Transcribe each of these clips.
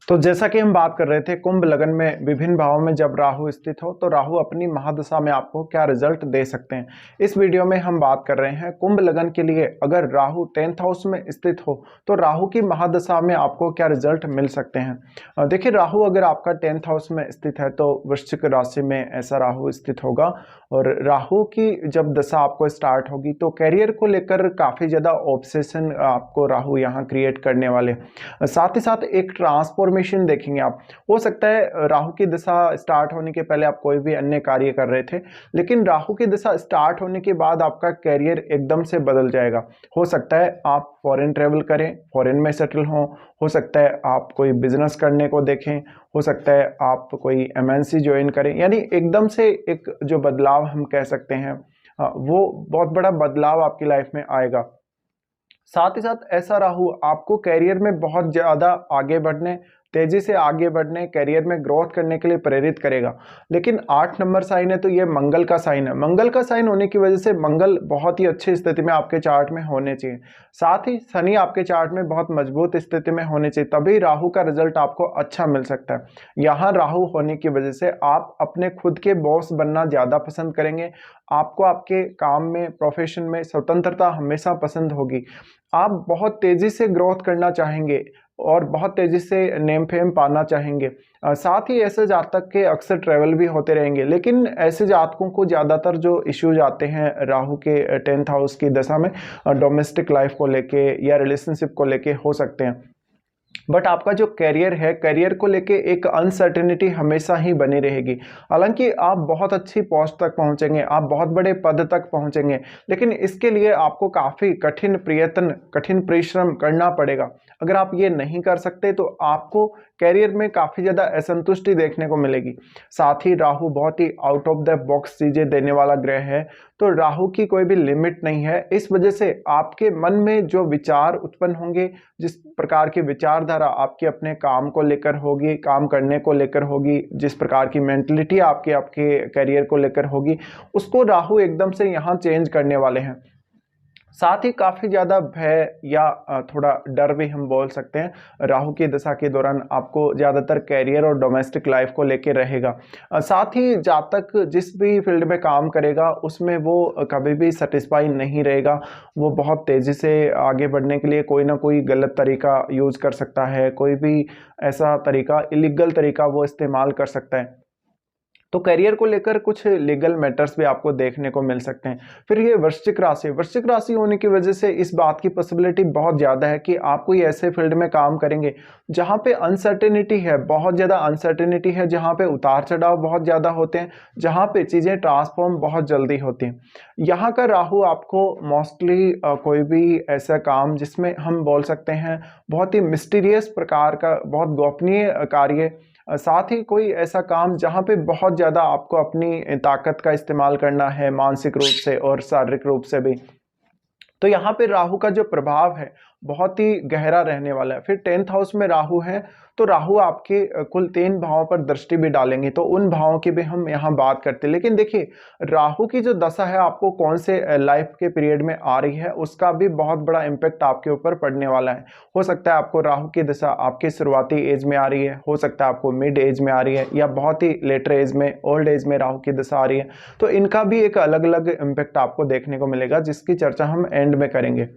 तो जैसा कि हम बात कर रहे थे कुंभ लगन में विभिन्न भावों में जब राहु स्थित हो तो राहु अपनी महादशा में आपको क्या रिजल्ट दे सकते हैं। इस वीडियो में हम बात कर रहे हैं कुंभ लगन के लिए अगर राहु 10th हाउस में स्थित हो तो राहु की महादशा में आपको क्या रिजल्ट मिल सकते हैं। देखिए, राहु अगर आपका 10th हाउस में स्थित है तो वृश्चिक राशि में ऐसा राहु स्थित होगा और राहु की जब दशा आपको स्टार्ट होगी तो करियर को लेकर काफ़ी ज़्यादा ऑब्सेशन आपको राहु यहाँ क्रिएट करने वाले। साथ ही साथ एक ट्रांसफॉर्मेशन देखेंगे आप। हो सकता है राहु की दशा स्टार्ट होने के पहले आप कोई भी अन्य कार्य कर रहे थे, लेकिन राहु की दशा स्टार्ट होने के बाद आपका कैरियर एकदम से बदल जाएगा। हो सकता है आप फॉरेन ट्रेवल करें, फॉरेन में सेटल हो सकता है आप कोई बिजनेस करने को देखें, हो सकता है आप कोई एमएनसी ज्वाइन करें। यानी एकदम से एक जो बदलाव हम कह सकते हैं वो बहुत बड़ा बदलाव आपकी लाइफ में आएगा। साथ ही साथ ऐसा राहु आपको कैरियर में बहुत ज़्यादा आगे बढ़ने, तेजी से आगे बढ़ने, कैरियर में ग्रोथ करने के लिए प्रेरित करेगा। लेकिन 8 नंबर साइन है तो ये मंगल का साइन है। मंगल का साइन होने की वजह से मंगल बहुत ही अच्छी स्थिति में आपके चार्ट में होने चाहिए। साथ ही शनि आपके चार्ट में बहुत मजबूत स्थिति में होने चाहिए, तभी राहु का रिजल्ट आपको अच्छा मिल सकता है। यहाँ राहु होने की वजह से आप अपने खुद के बॉस बनना ज़्यादा पसंद करेंगे। आपको आपके काम में, प्रोफेशन में स्वतंत्रता हमेशा पसंद होगी। आप बहुत तेजी से ग्रोथ करना चाहेंगे और बहुत तेजी से नेम फेम पाना चाहेंगे। साथ ही ऐसे जातक के अक्सर ट्रैवल भी होते रहेंगे, लेकिन ऐसे जातकों को ज़्यादातर जो इश्यूज आते हैं राहु के 10th हाउस की दशा में डोमेस्टिक लाइफ को लेके या रिलेशनशिप को लेके हो सकते हैं। बट आपका जो कैरियर है, कैरियर को लेके एक अनसर्टेनिटी हमेशा ही बनी रहेगी। हालांकि आप बहुत अच्छी पोस्ट तक पहुंचेंगे, आप बहुत बड़े पद तक पहुंचेंगे, लेकिन इसके लिए आपको काफ़ी कठिन प्रयत्न, कठिन परिश्रम करना पड़ेगा। अगर आप ये नहीं कर सकते तो आपको कैरियर में काफ़ी ज़्यादा असंतुष्टि देखने को मिलेगी। साथ ही राहु बहुत ही आउट ऑफ द बॉक्स चीज़ें देने वाला ग्रह है, तो राहु की कोई भी लिमिट नहीं है। इस वजह से आपके मन में जो विचार उत्पन्न होंगे, जिस प्रकार की विचारधारा आपके अपने काम को लेकर होगी, काम करने को लेकर होगी, जिस प्रकार की मेंटलिटी आपके आपके करियर को लेकर होगी, उसको राहु एकदम से यहाँ चेंज करने वाले हैं। साथ ही काफ़ी ज़्यादा भय या थोड़ा डर भी हम बोल सकते हैं राहु की दशा के दौरान आपको ज़्यादातर कैरियर और डोमेस्टिक लाइफ को लेके रहेगा। साथ ही जातक जिस भी फील्ड में काम करेगा उसमें वो कभी भी सेटिस्फाई नहीं रहेगा। वो बहुत तेज़ी से आगे बढ़ने के लिए कोई ना कोई गलत तरीका यूज़ कर सकता है, कोई भी ऐसा तरीका, इलीगल तरीका वो इस्तेमाल कर सकता है। तो करियर को लेकर कुछ लीगल मैटर्स भी आपको देखने को मिल सकते हैं। फिर ये वृश्चिक राशि होने की वजह से इस बात की पॉसिबिलिटी बहुत ज़्यादा है कि आप कोई ऐसे फील्ड में काम करेंगे जहाँ पे अनसर्टेनिटी है, बहुत ज़्यादा अनसर्टेनिटी है, जहाँ पे उतार चढ़ाव बहुत ज़्यादा होते हैं, जहाँ पे चीज़ें ट्रांसफॉर्म बहुत जल्दी होती हैं। यहाँ का राहु आपको मोस्टली कोई भी ऐसा काम जिसमें हम बोल सकते हैं बहुत ही मिस्टीरियस प्रकार का, बहुत गोपनीय कार्य, साथ ही कोई ऐसा काम जहाँ पे बहुत ज़्यादा आपको अपनी ताकत का इस्तेमाल करना है, मानसिक रूप से और शारीरिक रूप से भी। तो यहाँ पे राहु का जो प्रभाव है बहुत ही गहरा रहने वाला है। फिर 10th हाउस में राहु है तो राहु आपके कुल 3 भावों पर दृष्टि भी डालेंगे, तो उन भावों की भी हम यहाँ बात करते हैं। लेकिन देखिए, राहु की जो दशा है आपको कौन से लाइफ के पीरियड में आ रही है उसका भी बहुत बड़ा इम्पैक्ट आपके ऊपर पड़ने वाला है। हो सकता है आपको राहु की दशा आपके शुरुआती एज में आ रही है, हो सकता है आपको मिड एज में आ रही है, या बहुत ही लेटर एज में, ओल्ड एज में राहु की दशा आ रही है। तो इनका भी एक अलग अलग इम्पैक्ट आपको देखने को मिलेगा, जिसकी चर्चा हम एंड में करेंगे।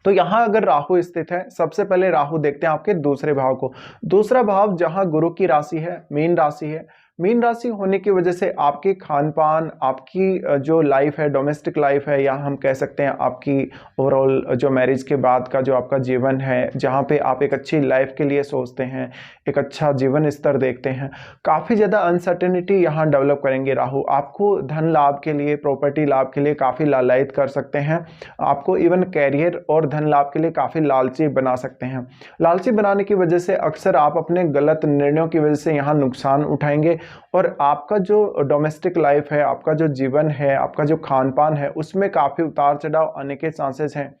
तो यहां अगर राहु स्थित है, सबसे पहले राहु देखते हैं आपके दूसरे भाव को। दूसरा भाव जहां गुरु की राशि है, मीन राशि है। मीन राशि होने की वजह से आपकी खान पान, आपकी जो लाइफ है, डोमेस्टिक लाइफ है, या हम कह सकते हैं आपकी ओवरऑल जो मैरिज के बाद का जो आपका जीवन है, जहाँ पे आप एक अच्छी लाइफ के लिए सोचते हैं, एक अच्छा जीवन स्तर देखते हैं, काफ़ी ज़्यादा अनसर्टेनिटी यहाँ डेवलप करेंगे राहु। आपको धन लाभ के लिए, प्रॉपर्टी लाभ के लिए काफ़ी लालायित कर सकते हैं। आपको इवन कैरियर और धन लाभ के लिए काफ़ी लालची बना सकते हैं। लालची बनाने की वजह से अक्सर आप अपने गलत निर्णयों की वजह से यहाँ नुकसान उठाएंगे और आपका जो डोमेस्टिक लाइफ है, आपका जो जीवन है, आपका जो खान पान है, उसमें काफ़ी उतार चढ़ाव आने के चांसेस हैं।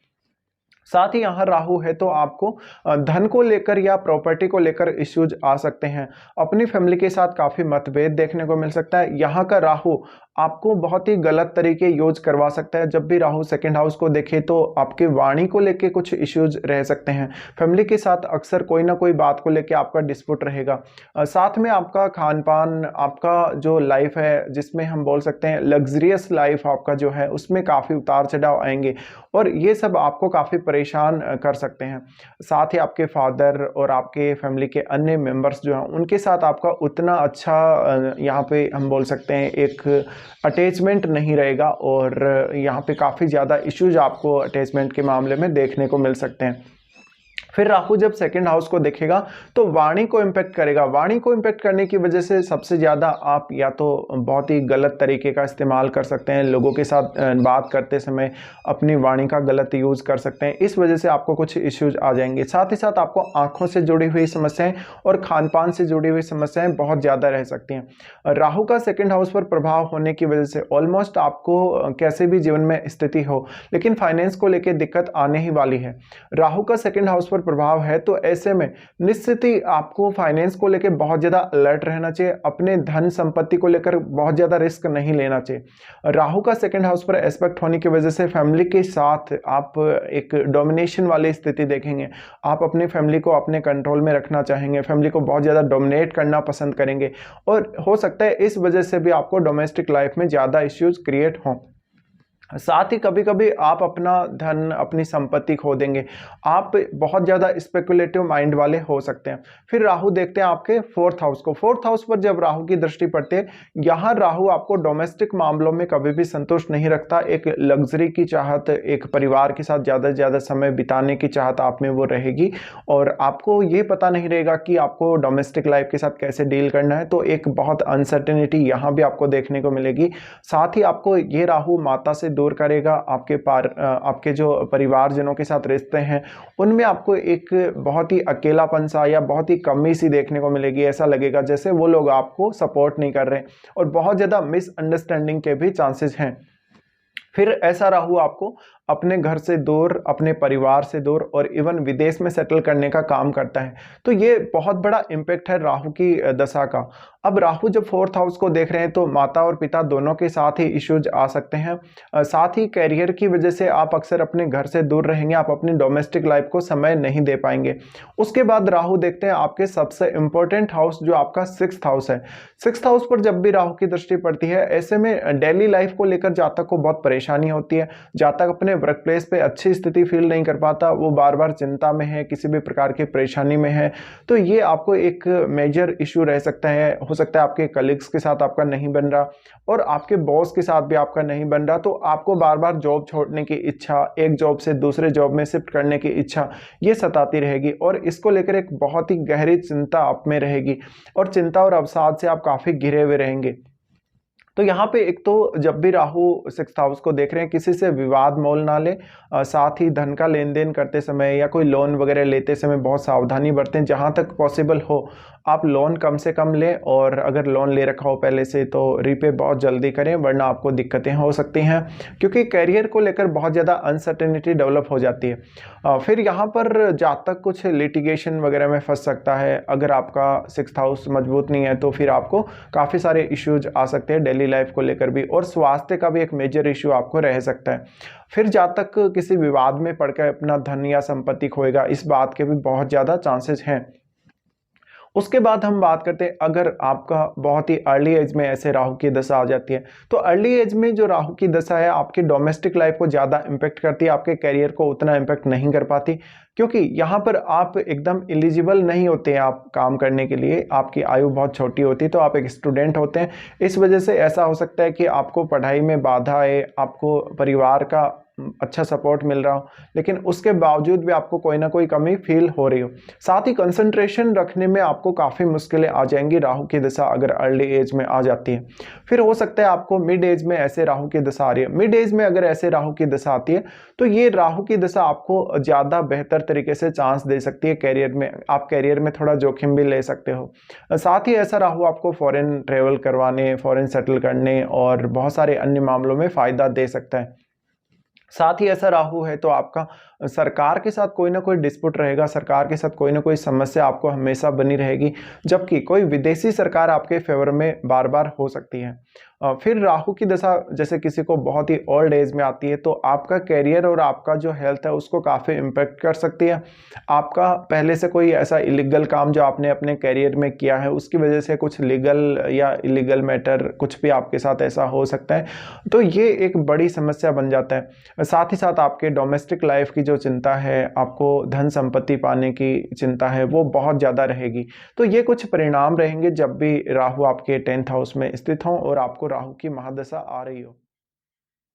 साथ ही यहाँ राहु है तो आपको धन को लेकर या प्रॉपर्टी को लेकर इश्यूज आ सकते हैं। अपनी फैमिली के साथ काफ़ी मतभेद देखने को मिल सकता है। यहाँ का राहु आपको बहुत ही गलत तरीके यूज करवा सकता है। जब भी राहु सेकंड हाउस को देखे तो आपके वाणी को लेके कुछ इश्यूज रह सकते हैं। फैमिली के साथ अक्सर कोई ना कोई बात को लेके आपका डिस्प्यूट रहेगा। साथ में आपका खान पान, आपका जो लाइफ है जिसमें हम बोल सकते हैं लग्जरियस लाइफ आपका जो है, उसमें काफ़ी उतार चढ़ाव आएंगे और ये सब आपको काफ़ी परेशान कर सकते हैं। साथ ही आपके फादर और आपके फैमिली के अन्य मेंबर्स जो हैं उनके साथ आपका उतना अच्छा यहाँ पे हम बोल सकते हैं एक अटैचमेंट नहीं रहेगा और यहाँ पे काफ़ी ज़्यादा इश्यूज आपको अटैचमेंट के मामले में देखने को मिल सकते हैं। फिर राहु जब सेकंड हाउस को देखेगा तो वाणी को इम्पैक्ट करेगा। वाणी को इम्पैक्ट करने की वजह से सबसे ज़्यादा आप या तो बहुत ही गलत तरीके का इस्तेमाल कर सकते हैं, लोगों के साथ बात करते समय अपनी वाणी का गलत यूज़ कर सकते हैं। इस वजह से आपको कुछ इश्यूज आ जाएंगे। साथ ही साथ आपको आँखों से जुड़ी हुई समस्याएं और खान पान से जुड़ी हुई समस्याएं बहुत ज़्यादा रह सकती हैं। राहु का सेकेंड हाउस पर प्रभाव होने की वजह से ऑलमोस्ट आपको कैसे भी जीवन में स्थिति हो लेकिन फाइनेंस को लेकर दिक्कत आने ही वाली है। राहु का सेकेंड हाउस पर प्रभाव है तो ऐसे में निश्चित ही आपको फाइनेंस को लेकर बहुत ज़्यादा अलर्ट रहना चाहिए। अपने धन संपत्ति को लेकर बहुत ज़्यादा रिस्क नहीं लेना चाहिए। राहु का सेकंड हाउस पर एस्पेक्ट होने की वजह से फैमिली के साथ आप एक डोमिनेशन वाली स्थिति देखेंगे। आप अपनी फैमिली को अपने कंट्रोल में रखना चाहेंगे, फैमिली को बहुत ज़्यादा डोमिनेट करना पसंद करेंगे और हो सकता है इस वजह से भी आपको डोमेस्टिक लाइफ में ज़्यादा इश्यूज क्रिएट हों। साथ ही कभी कभी आप अपना धन, अपनी संपत्ति खो देंगे। आप बहुत ज़्यादा स्पेकुलेटिव माइंड वाले हो सकते हैं। फिर राहु देखते हैं आपके फोर्थ हाउस को। फोर्थ हाउस पर जब राहु की दृष्टि पड़ती है, यहाँ राहु आपको डोमेस्टिक मामलों में कभी भी संतुष्ट नहीं रखता। एक लग्जरी की चाहत, एक परिवार के साथ ज़्यादा से ज़्यादा समय बिताने की चाहत आप में वो रहेगी और आपको ये पता नहीं रहेगा कि आपको डोमेस्टिक लाइफ के साथ कैसे डील करना है। तो एक बहुत अनसर्टेनिटी यहाँ भी आपको देखने को मिलेगी। साथ ही आपको ये राहु माता से दूर करेगा। आपके जो परिवारजनों के साथ रिश्ते हैं उनमें आपको एक बहुत ही अकेलापन सा या बहुत ही कमी सी देखने को मिलेगी। ऐसा लगेगा जैसे वो लोग आपको सपोर्ट नहीं कर रहे और बहुत ज़्यादा मिसअंडरस्टैंडिंग के भी चांसेस हैं। फिर ऐसा राहु आपको अपने घर से दूर, अपने परिवार से दूर और इवन विदेश में सेटल करने का काम करता है। तो ये बहुत बड़ा इम्पैक्ट है राहु की दशा का। अब राहु जब फोर्थ हाउस को देख रहे हैं तो माता और पिता दोनों के साथ ही इश्यूज आ सकते हैं। साथ ही कैरियर की वजह से आप अक्सर अपने घर से दूर रहेंगे, आप अपनी डोमेस्टिक लाइफ को समय नहीं दे पाएंगे। उसके बाद राहु देखते हैं आपके सबसे इंपॉर्टेंट हाउस जो आपका सिक्स्थ हाउस है। सिक्स्थ हाउस पर जब भी राहु की दृष्टि पड़ती है, ऐसे में डेली लाइफ को लेकर जातक को बहुत परेशानी होती है। जातक अपने वर्क प्लेस पे अच्छी स्थिति फील नहीं कर पाता, वो बार बार चिंता में है, किसी भी प्रकार की परेशानी में है। तो ये आपको एक मेजर इशू रह सकता है। हो सकता है आपके कलीग्स के साथ आपका नहीं बन रहा और आपके बॉस के साथ भी आपका नहीं बन रहा, तो आपको बार बार जॉब छोड़ने की इच्छा, एक जॉब से दूसरे जॉब में शिफ्ट करने की इच्छा ये सताती रहेगी और इसको लेकर एक बहुत ही गहरी चिंता आप में रहेगी और चिंता और अवसाद से आप काफ़ी घिरे हुए रहेंगे। तो यहाँ पे एक तो जब भी राहु सिक्स्थ हाउस को देख रहे हैं, किसी से विवाद मोल ना ले। साथ ही धन का लेन देन करते समय या कोई लोन वगैरह लेते समय बहुत सावधानी बरतें। जहाँ तक पॉसिबल हो आप लोन कम से कम लें और अगर लोन ले रखा हो पहले से तो रीपे बहुत जल्दी करें, वरना आपको दिक्कतें हो सकती हैं क्योंकि कैरियर को लेकर बहुत ज़्यादा अनसर्टेनिटी डेवलप हो जाती है। फिर यहाँ पर जातक कुछ लिटिगेशन वगैरह में फंस सकता है। अगर आपका सिक्स्थ हाउस मजबूत नहीं है तो फिर आपको काफ़ी सारे इश्यूज आ सकते हैं डेली लाइफ को लेकर भी, और स्वास्थ्य का भी एक मेजर इशू आपको रह सकता है। फिर जातक किसी विवाद में पड़कर अपना धन या संपत्ति खोएगा, इस बात के भी बहुत ज़्यादा चांसेस हैं। उसके बाद हम बात करते हैं, अगर आपका बहुत ही अर्ली एज में ऐसे राहु की दशा आ जाती है तो अर्ली एज में जो राहु की दशा है आपकी डोमेस्टिक लाइफ को ज़्यादा इम्पेक्ट करती है, आपके करियर को उतना इम्पेक्ट नहीं कर पाती क्योंकि यहाँ पर आप एकदम एलिजिबल नहीं होते हैं आप काम करने के लिए। आपकी आयु बहुत छोटी होती है, तो आप एक स्टूडेंट होते हैं। इस वजह से ऐसा हो सकता है कि आपको पढ़ाई में बाधा आए, आपको परिवार का अच्छा सपोर्ट मिल रहा हो लेकिन उसके बावजूद भी आपको कोई ना कोई कमी फील हो रही हो। साथ ही कंसंट्रेशन रखने में आपको काफ़ी मुश्किलें आ जाएंगी राहु की दशा अगर अर्ली एज में आ जाती है। फिर हो सकता है आपको मिड एज में ऐसे राहु की दशा आ रही है। मिड एज में अगर ऐसे राहु की दशा आती है तो ये राहु की दशा आपको ज़्यादा बेहतर तरीके से चांस दे सकती है कैरियर में। आप कैरियर में थोड़ा जोखिम भी ले सकते हो। साथ ही ऐसा राहु आपको फॉरेन ट्रेवल करवाने, फॉरेन सेटल करने और बहुत सारे अन्य मामलों में फ़ायदा दे सकता है। साथ ही ऐसा राहु है तो आपका सरकार के साथ कोई ना कोई डिस्प्यूट रहेगा, सरकार के साथ कोई ना कोई समस्या आपको हमेशा बनी रहेगी, जबकि कोई विदेशी सरकार आपके फेवर में बार बार हो सकती है। फिर राहु की दशा जैसे किसी को बहुत ही ओल्ड एज में आती है तो आपका कैरियर और आपका जो हेल्थ है उसको काफ़ी इम्पेक्ट कर सकती है। आपका पहले से कोई ऐसा इलीगल काम जो आपने अपने कैरियर में किया है उसकी वजह से कुछ लीगल या इलीगल मैटर कुछ भी आपके साथ ऐसा हो सकता है, तो ये एक बड़ी समस्या बन जाता है। साथ ही साथ आपके डोमेस्टिक लाइफ की जो चिंता है, आपको धन संपत्ति पाने की चिंता है, वो बहुत ज़्यादा रहेगी। तो ये कुछ परिणाम रहेंगे जब भी राहु आपके 10th हाउस में स्थित हों और आपको राहु की महादशा आ रही हो।